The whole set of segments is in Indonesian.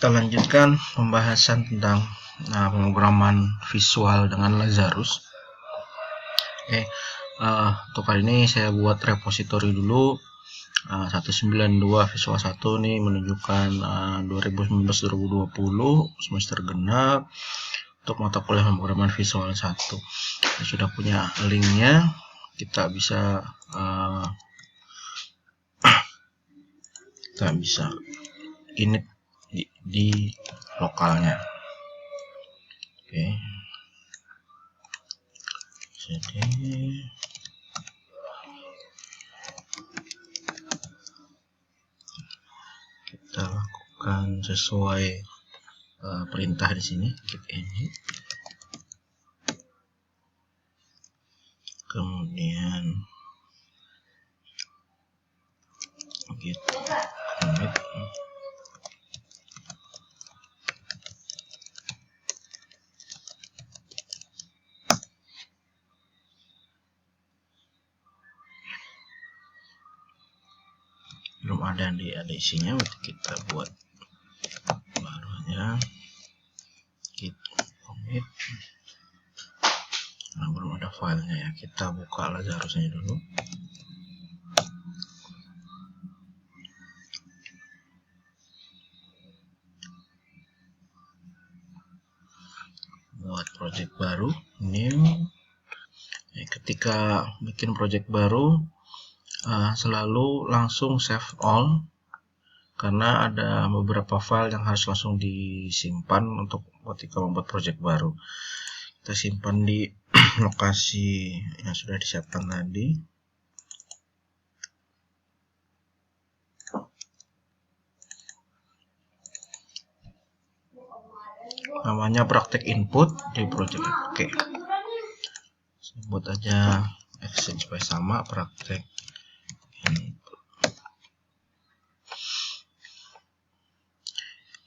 Kita lanjutkan pembahasan tentang pemrograman visual dengan Lazarus. Oke, untuk kali ini saya buat repository dulu. 192 visual 1 nih menunjukkan 2019-2020 semester genap untuk mata kuliah pemrograman visual 1. Saya sudah punya linknya, kita bisa init di lokalnya. Oke. Jadi kita lakukan sesuai perintah di sini, klik ini. Kemudian git commit. Belum ada isinya, berarti kita buat barunya git commit. Nah, belum ada filenya ya, kita buka Lazarusnya dulu. Buat project baru, new. Ketika bikin project baru selalu langsung save all, karena ada beberapa file yang harus langsung disimpan untuk ketika membuat project baru. Kita simpan di lokasi yang sudah disiapkan tadi. Namanya praktek input di project. Oke. Sebut aja action supaya sama, praktek input.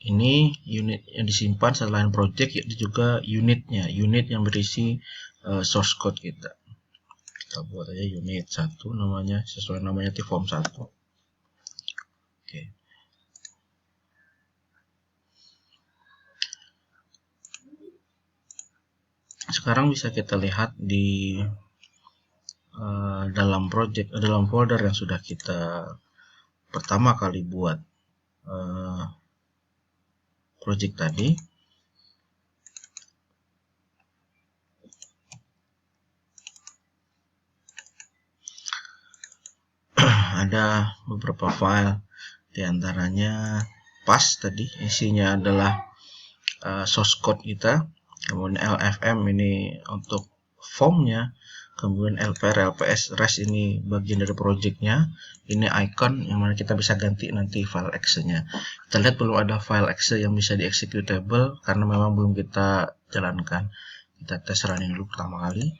Ini unit yang disimpan selain project, yaitu juga unitnya, unit yang berisi source code kita. Kita buat aja unit 1 namanya, sesuai namanya di form 1. Oke. Sekarang bisa kita lihat di dalam project, dalam folder yang sudah kita pertama kali buat project tadi. Ada beberapa file, diantaranya pas tadi isinya adalah source code kita, kemudian LFM ini untuk formnya, kemudian LPR, LPS, REST ini bagian dari projectnya, ini icon yang mana kita bisa ganti nanti file exe-nya. Kita lihat belum ada file exe yang bisa di executable karena memang belum kita jalankan. Kita tes running dulu pertama kali.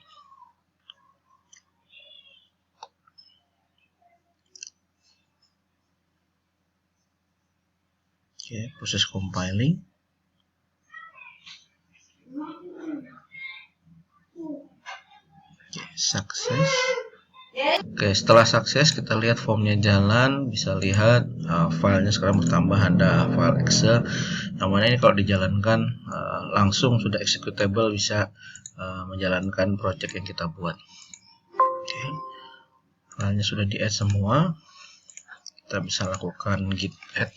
Oke, proses compiling. Oke, sukses. Oke, setelah sukses kita lihat formnya jalan, bisa lihat filenya sekarang bertambah, ada file Excel. Yang mana ini kalau dijalankan langsung sudah executable, bisa menjalankan project yang kita buat. Oke, filenya sudah di add semua. Kita bisa lakukan git add.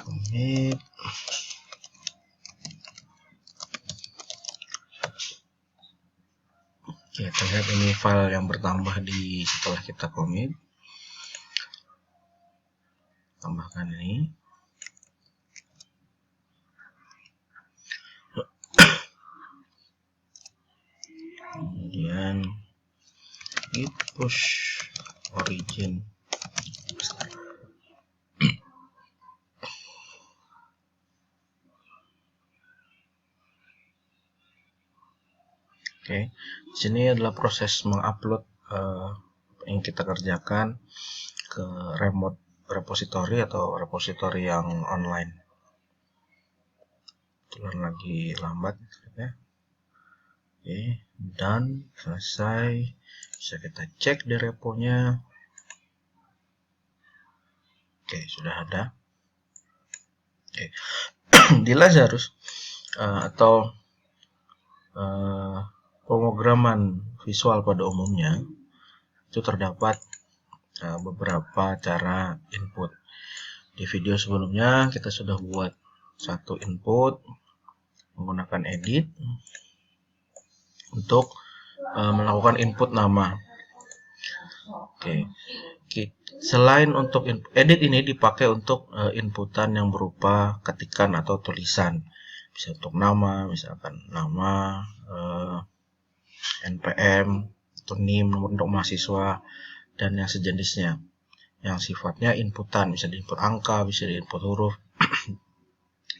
Commit. Oke, kita lihat ini file yang bertambah setelah kita commit. Tambahkan ini. Kemudian git push origin. Oke, di sini adalah proses mengupload yang kita kerjakan ke remote repository atau repository yang online. Kebetulan lagi lambat ya. Oke, dan selesai. Bisa kita cek di reponya. Oke, sudah ada. Oke. Di Lazarus atau pemrograman visual pada umumnya itu terdapat beberapa cara input. Di video sebelumnya kita sudah buat satu input menggunakan edit untuk melakukan input nama. Oke. Selain untuk edit ini dipakai untuk inputan yang berupa ketikan atau tulisan. Bisa untuk nama, misalkan nama, NPM, atau NIM, nomor untuk mahasiswa, dan yang sejenisnya. Yang sifatnya inputan, bisa diinput angka, bisa diinput huruf.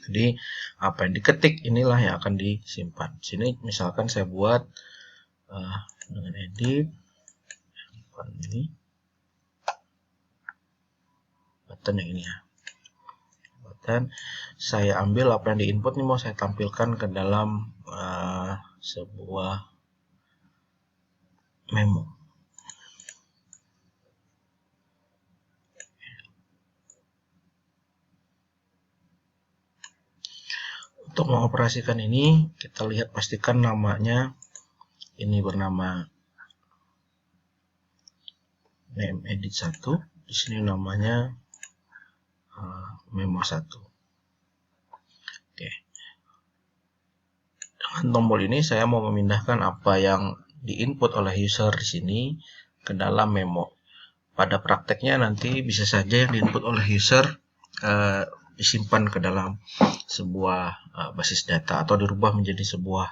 Jadi apa yang diketik inilah yang akan disimpan. Sini misalkan saya buat dengan edit ini button yang ini ya. Button saya ambil apa yang diinput ini mau saya tampilkan ke dalam sebuah memo. Untuk mengoperasikan ini, kita lihat pastikan namanya ini bernama name edit 1. Di sini namanya memo 1. Oke. Dengan tombol ini saya mau memindahkan apa yang diinput oleh user di sini ke dalam memo. Pada prakteknya nanti bisa saja yang diinput oleh user disimpan ke dalam sebuah basis data atau dirubah menjadi sebuah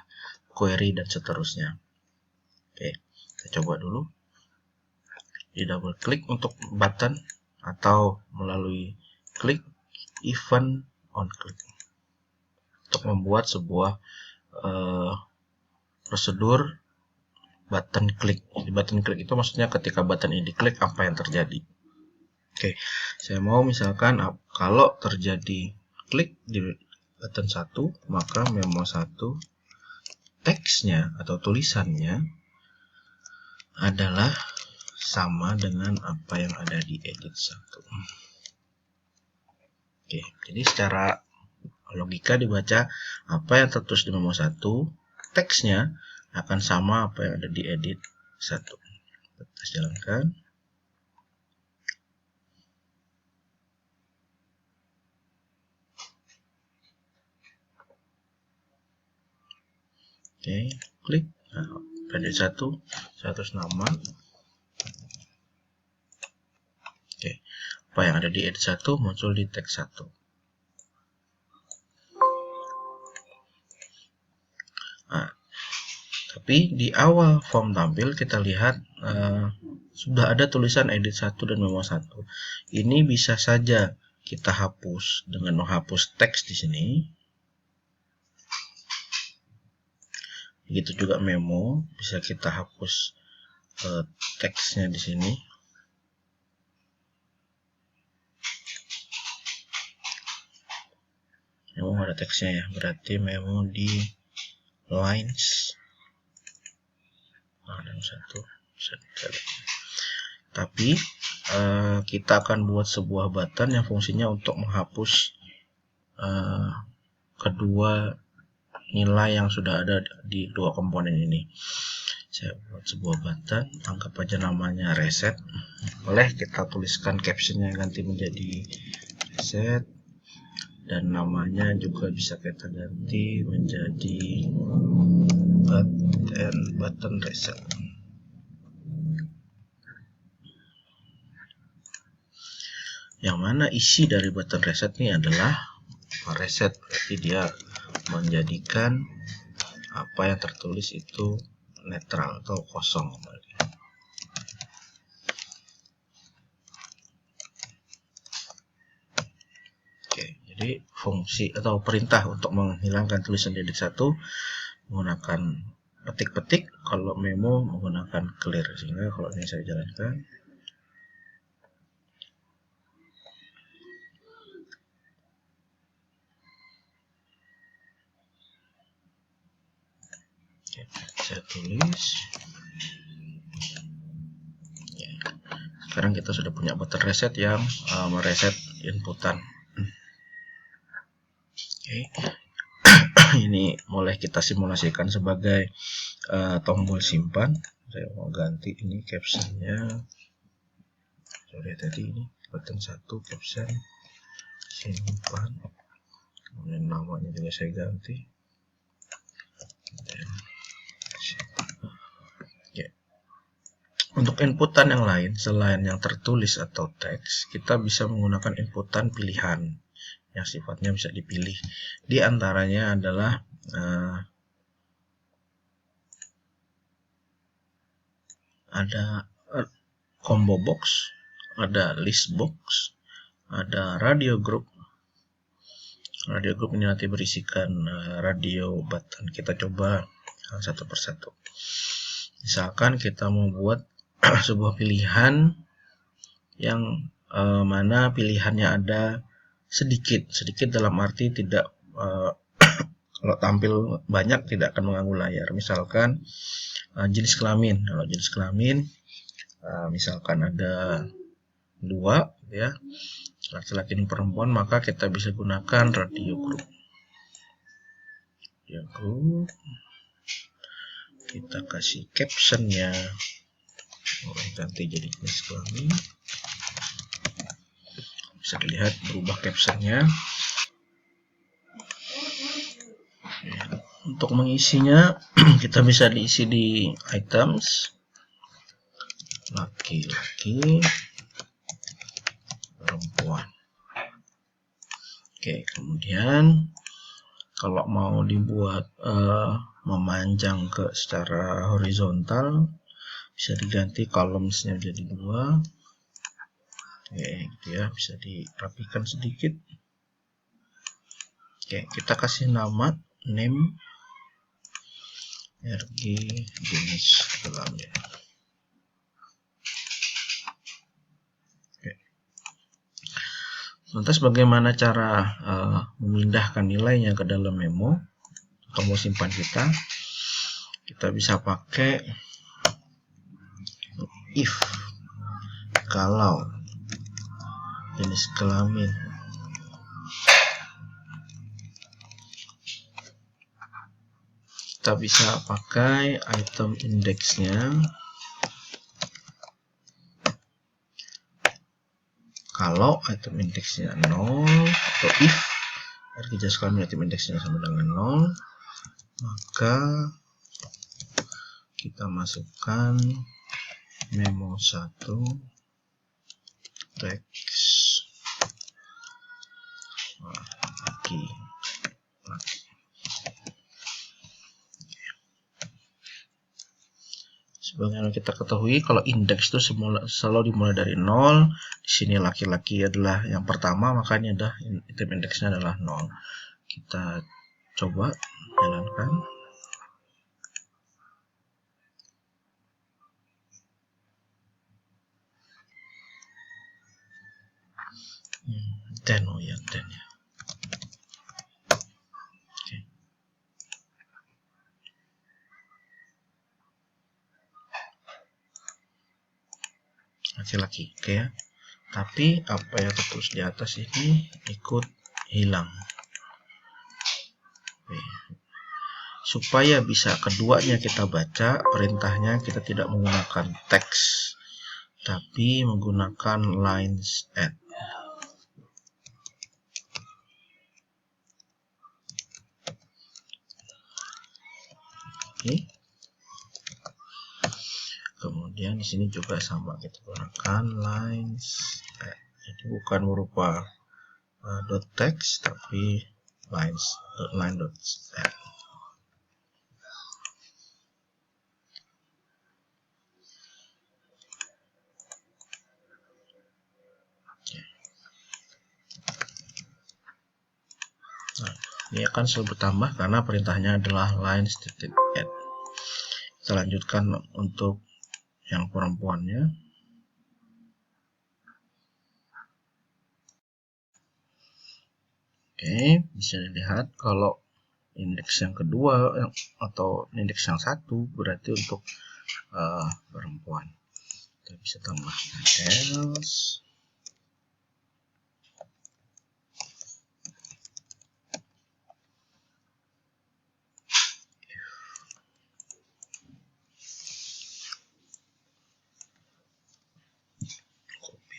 query dan seterusnya. Oke, kita coba dulu. Di double klik untuk button atau melalui klik event on click untuk membuat sebuah prosedur button klik. Jadi button klik itu maksudnya ketika button ini diklik apa yang terjadi. Oke, saya mau misalkan kalau terjadi klik di button 1, maka memo 1 teksnya atau tulisannya adalah sama dengan apa yang ada di edit 1. Oke, jadi secara logika dibaca apa yang tertulis di memo 1, teksnya akan sama apa yang ada di edit 1. Kita jalankan. Oke, klik. Nah, edit 1, saya tulis nama. Oke, apa yang ada di edit 1 muncul di teks 1. Nah, tapi di awal form tampil kita lihat sudah ada tulisan edit 1 dan memo 1. Ini bisa saja kita hapus dengan menghapus teks di sini. Begitu juga memo, bisa kita hapus teksnya di sini. Memo ada teksnya ya, berarti memo di lines. Ada satu. Tapi kita akan buat sebuah button yang fungsinya untuk menghapus kedua nilai yang sudah ada di dua komponen ini. Saya buat sebuah button, anggap aja namanya reset. Boleh kita tuliskan captionnya ganti menjadi reset, dan namanya juga bisa kita ganti menjadi button reset. Yang mana isi dari button reset ini adalah reset, berarti dia menjadikan apa yang tertulis itu netral atau kosong. Oke, jadi fungsi atau perintah untuk menghilangkan tulisan edit 1 menggunakan petik-petik, kalau memo menggunakan clear. Sehingga kalau ini saya jalankan, saya tulis. Sekarang kita sudah punya button reset yang mereset inputan. Oke. Ini mulai kita simulasikan sebagai tombol simpan. Saya mau ganti ini captionnya. Sorry tadi ini button 1 caption simpan. Kemudian namanya juga saya ganti. Ya. Untuk inputan yang lain selain yang tertulis atau teks, kita bisa menggunakan inputan pilihan yang sifatnya bisa dipilih. Di antaranya adalah ada combo box, ada list box, ada radio group. Radio group ini nanti berisikan radio button. Kita coba satu persatu. Misalkan kita membuat sebuah pilihan yang mana pilihannya ada sedikit dalam arti tidak kalau tampil banyak tidak akan mengganggu layar. Misalkan jenis kelamin. Kalau jenis kelamin misalkan ada 2 ya, laki-laki dan perempuan, maka kita bisa gunakan radio group. Kita kasih captionnya, ganti jadi jenis kelamin. Bisa dilihat berubah captionnya. Untuk mengisinya kita bisa diisi di items, laki-laki, perempuan. Oke, kemudian kalau mau dibuat memanjang ke secara horizontal, bisa diganti columns-nya jadi 2. Oke, gitu ya, bisa dirapikan sedikit. Oke, kita kasih nama name RG jenis kelamin. Oke. Lantas bagaimana cara memindahkan nilainya ke dalam memo atau mau simpan kita? Kita bisa pakai if kalau jenis kelamin kita bisa pakai item indeksnya kalau item indeksnya 0 atau if jenis kelamin item indeksnya sama dengan 0, maka kita masukkan memo 1 teks laki. Sebagaimana kita ketahui, kalau indeks itu selalu dimulai dari 0. Di sini laki-laki adalah yang pertama, maka ini adalah item indeksnya adalah 0. Kita coba jalankan. Dan ya. Laki-laki, oke ya. Tapi apa yang tertulis di atas ini ikut hilang. Oke. Supaya bisa keduanya kita baca, perintahnya kita tidak menggunakan teks, tapi menggunakan lines add. Oke. Kemudian di sini juga sama, kita gunakan lines add. Jadi bukan berupa .text tapi line.add. Nah, ini akan selalu bertambah karena perintahnya adalah lines.add. Kita lanjutkan untuk yang perempuannya. Oke, bisa dilihat kalau indeks yang kedua atau indeks yang 1 berarti untuk perempuan. Kita bisa tambahkan else.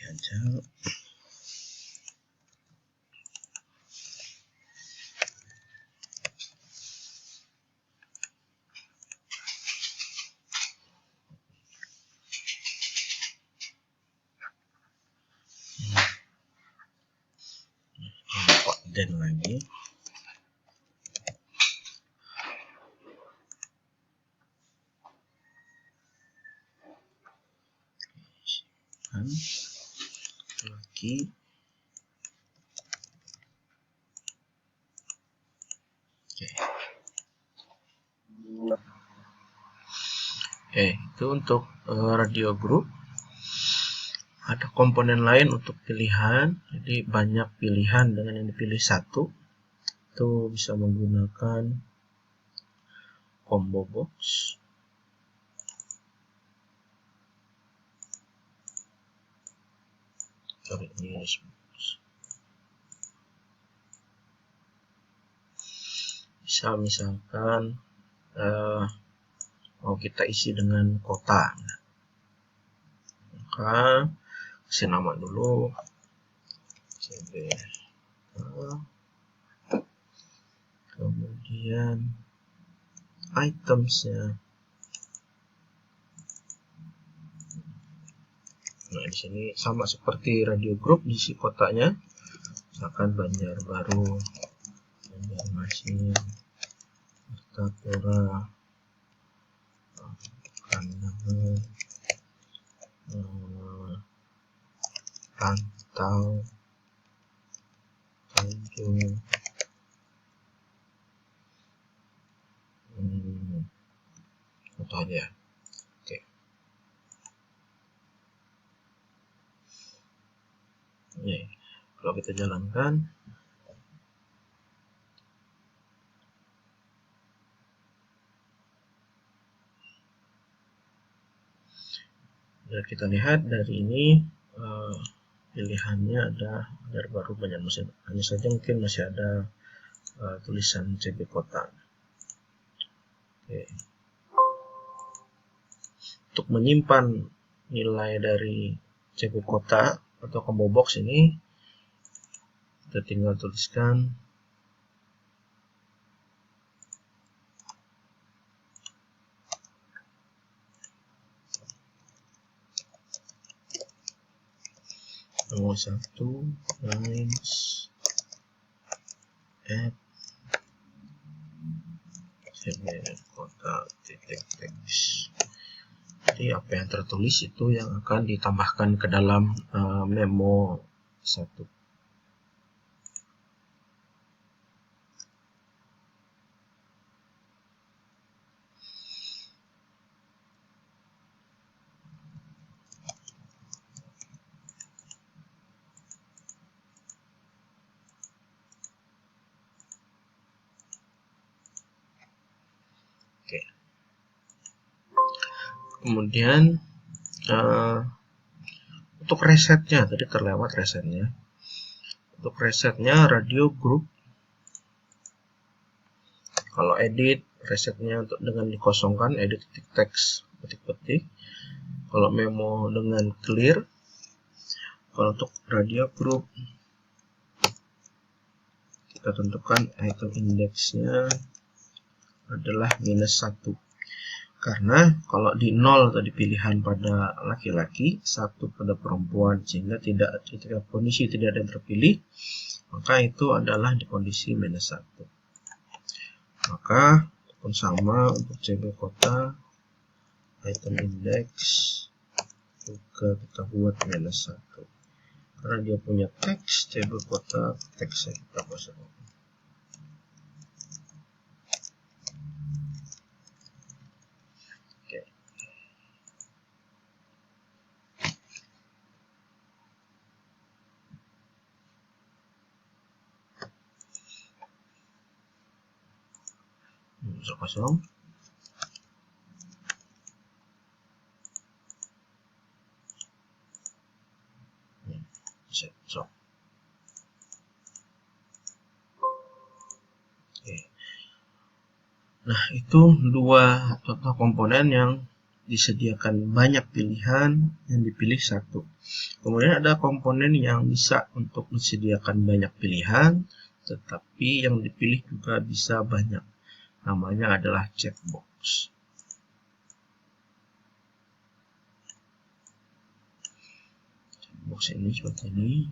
aja. Dan lagi lagi oke, itu untuk radio group. Ada komponen lain untuk pilihan, jadi banyak pilihan dengan yang dipilih satu. Itu bisa menggunakan combo box. Bisa misalkan mau kita isi dengan kota, maka kasih nama dulu CB, kemudian itemsnya. Nah, di sini sama seperti radio group, diisi kotanya, misalkan Banjarbaru, Banjarmasin, Martapura, Kandangan, Rantau, Tanjung, contoh aja. Oke. Oke, kalau kita jalankan, dan kita lihat dari ini pilihannya ada Banjarbaru, Banjarmasin. Hanya saja mungkin masih ada tulisan CB kota. Oke. Untuk menyimpan nilai dari CB kota atau combo box ini, kita tinggal tuliskan nomor 1 lines add CB kota titik teks. Jadi apa yang tertulis itu yang akan ditambahkan ke dalam memo 1. Oke. Kemudian untuk resetnya, tadi terlewat resetnya. Untuk resetnya radio group, kalau edit resetnya untuk dengan dikosongkan, edit titik teks petik-petik. Kalau memo dengan clear. Kalau untuk radio group, kita tentukan item indeksnya adalah -1. Karena kalau di 0 tadi pilihan pada laki-laki, 1 pada perempuan, sehingga ketika kondisi tidak ada yang terpilih, maka itu adalah di kondisi -1. Maka pun sama untuk CB kota, item index juga kita buat -1. Karena dia punya teks CB kota, teksnya kita kosong. Bisa kosong. So. Oke. Nah, itu dua contoh komponen yang disediakan banyak pilihan, yang dipilih satu. Kemudian ada komponen yang bisa untuk disediakan banyak pilihan, tetapi yang dipilih juga bisa banyak. Namanya adalah checkbox. Checkbox ini seperti ini.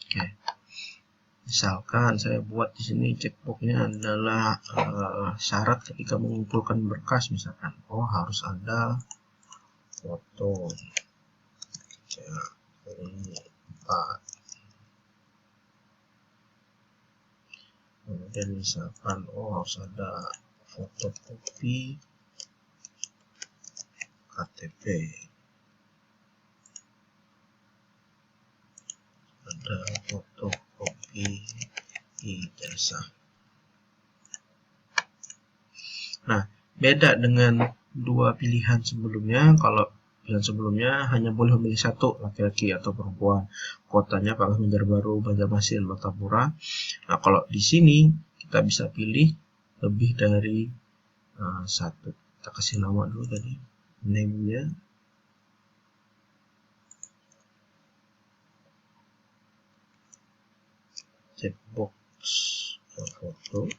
Oke. Misalkan saya buat di sini checkboxnya adalah syarat ketika mengumpulkan berkas, misalkan harus ada foto C4. Kemudian misalkan harus ada fotokopi KTP, ada fotokopi ijazah. Nah, beda dengan dua pilihan sebelumnya. Kalau pilihan sebelumnya hanya boleh memilih satu, laki-laki atau perempuan, kotanya apakah Banjarbaru, Banjarmasin, Martapura. Nah, kalau di sini kita bisa pilih lebih dari satu. Kita kasih nama dulu tadi, name-nya. Checkbox foto,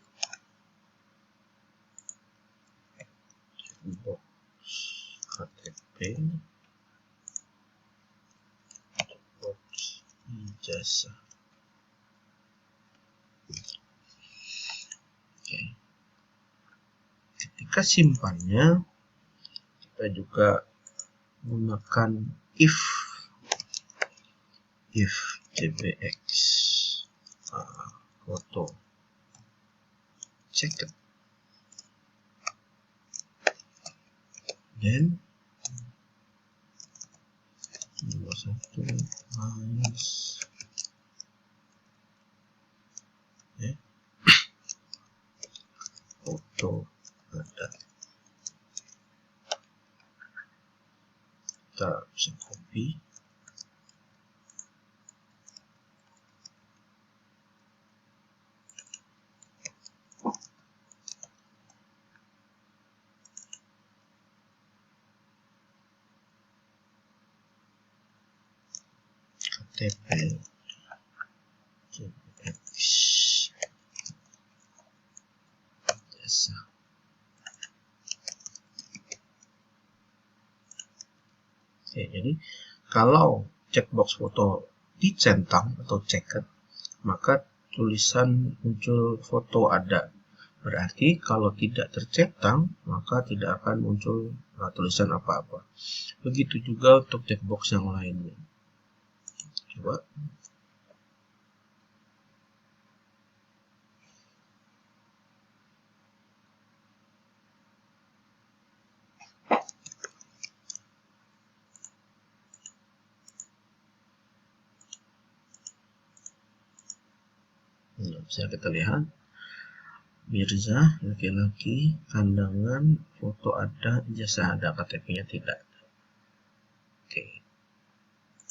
checkbox KTP, checkbox ijazah. Oke. Ketika simpannya, kita juga gunakan if cbx foto checked, dan 21 minus foto ada. Kita bisa copy, KTP CBX jasa. Oke, jadi kalau checkbox foto dicentang atau checked, maka tulisan muncul foto ada. Berarti kalau tidak tercentang, maka tidak akan muncul tulisan apa-apa. Begitu juga untuk checkbox yang lainnya. Coba. Nah, bisa kita lihat. Mirza, laki-laki, kandangan, foto ada, ijazah ada, KTP-nya tidak. Oke.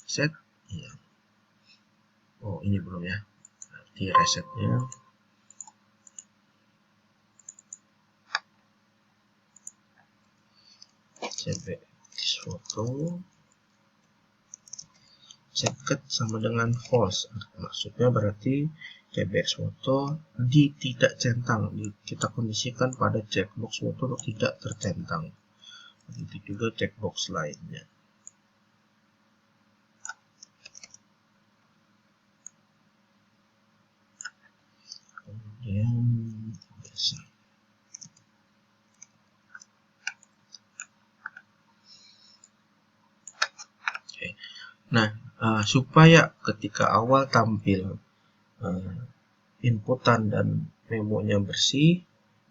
Set. Ya. Ini belum ya. Berarti resetnya. CBX foto checked sama dengan false. Maksudnya berarti CBX foto tidak centang. Kita kondisikan pada checkbox foto untuk tidak tercentang. Begitu juga checkbox lainnya. Kemudian biasa. Oke. Nah, supaya ketika awal tampil inputan dan memonya bersih,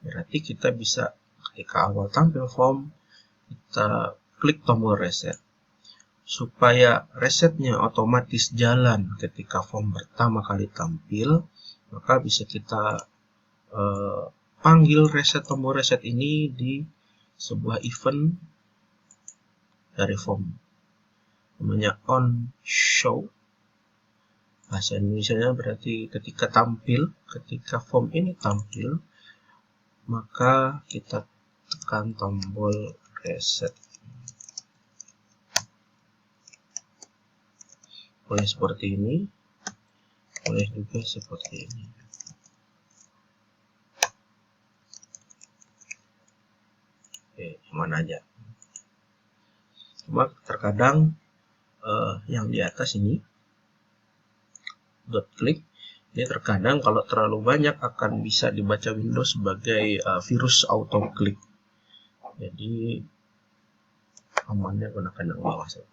berarti kita bisa ketika awal tampil form, kita klik tombol reset. Supaya resetnya otomatis jalan ketika form pertama kali tampil, maka bisa kita panggil tombol reset ini di sebuah event dari form. Namanya on show. Bahasa Indonesianya berarti ketika form ini tampil, maka kita tekan tombol reset. Boleh seperti ini, boleh juga seperti ini. Oke, mana aja. Cuma terkadang yang di atas ini dot click, dia terkadang kalau terlalu banyak akan bisa dibaca Windows sebagai virus auto click. Jadi amannya gunakan yang bawah saja.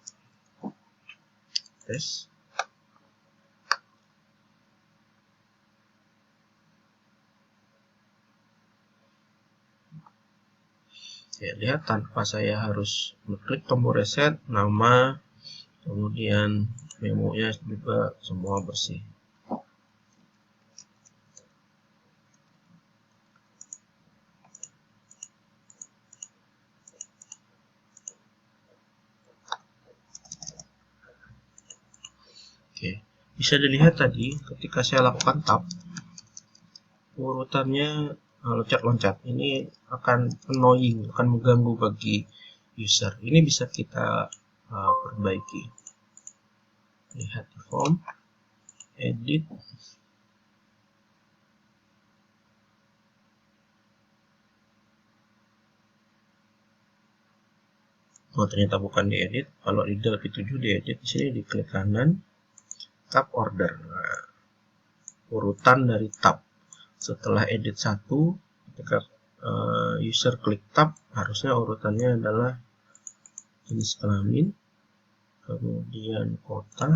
Tes. Ya, lihat tanpa saya harus mengklik tombol reset, nama, kemudian memonya juga semua bersih. Oke, bisa dilihat tadi ketika saya lakukan tab, urutannya loncat-loncat. Ini akan annoying, akan mengganggu bagi user. Ini bisa kita perbaiki. Lihat di form, edit, oh ternyata bukan diedit. Kalau di delete 7 diedit, di sini diklik kanan, tab order. Nah, urutan dari tab. Setelah edit 1, ketika user klik tab, harusnya urutannya adalah jenis kelamin, kemudian kota,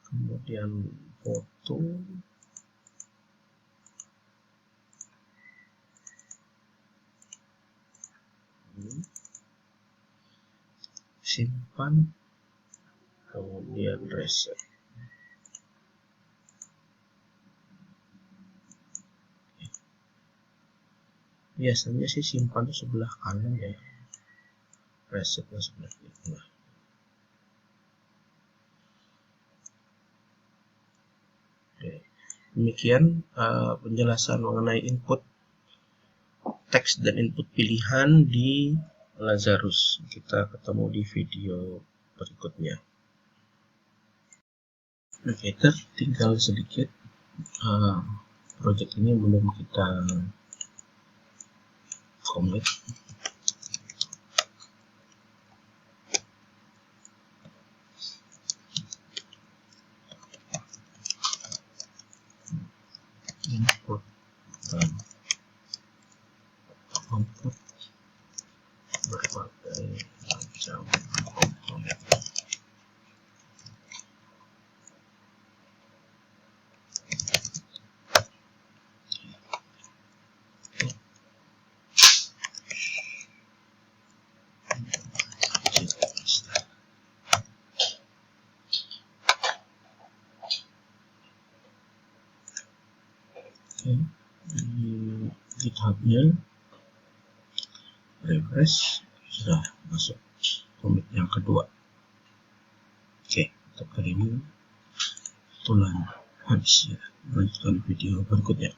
kemudian foto, simpan, kemudian reset. Biasanya sih simpan sebelah kanan ya, resetnya sebelah kiri. Demikian penjelasan mengenai input teks dan input pilihan di Lazarus. Kita ketemu di video berikutnya. Oke, tinggal sedikit. Project ini belum kita commit. Input dan output berbagai macam komponen. Di GitHub-nya refresh, sudah masuk commit yang kedua. Oke, untuk kali ini kebetulan habis ya. Lanjutkan video berikutnya.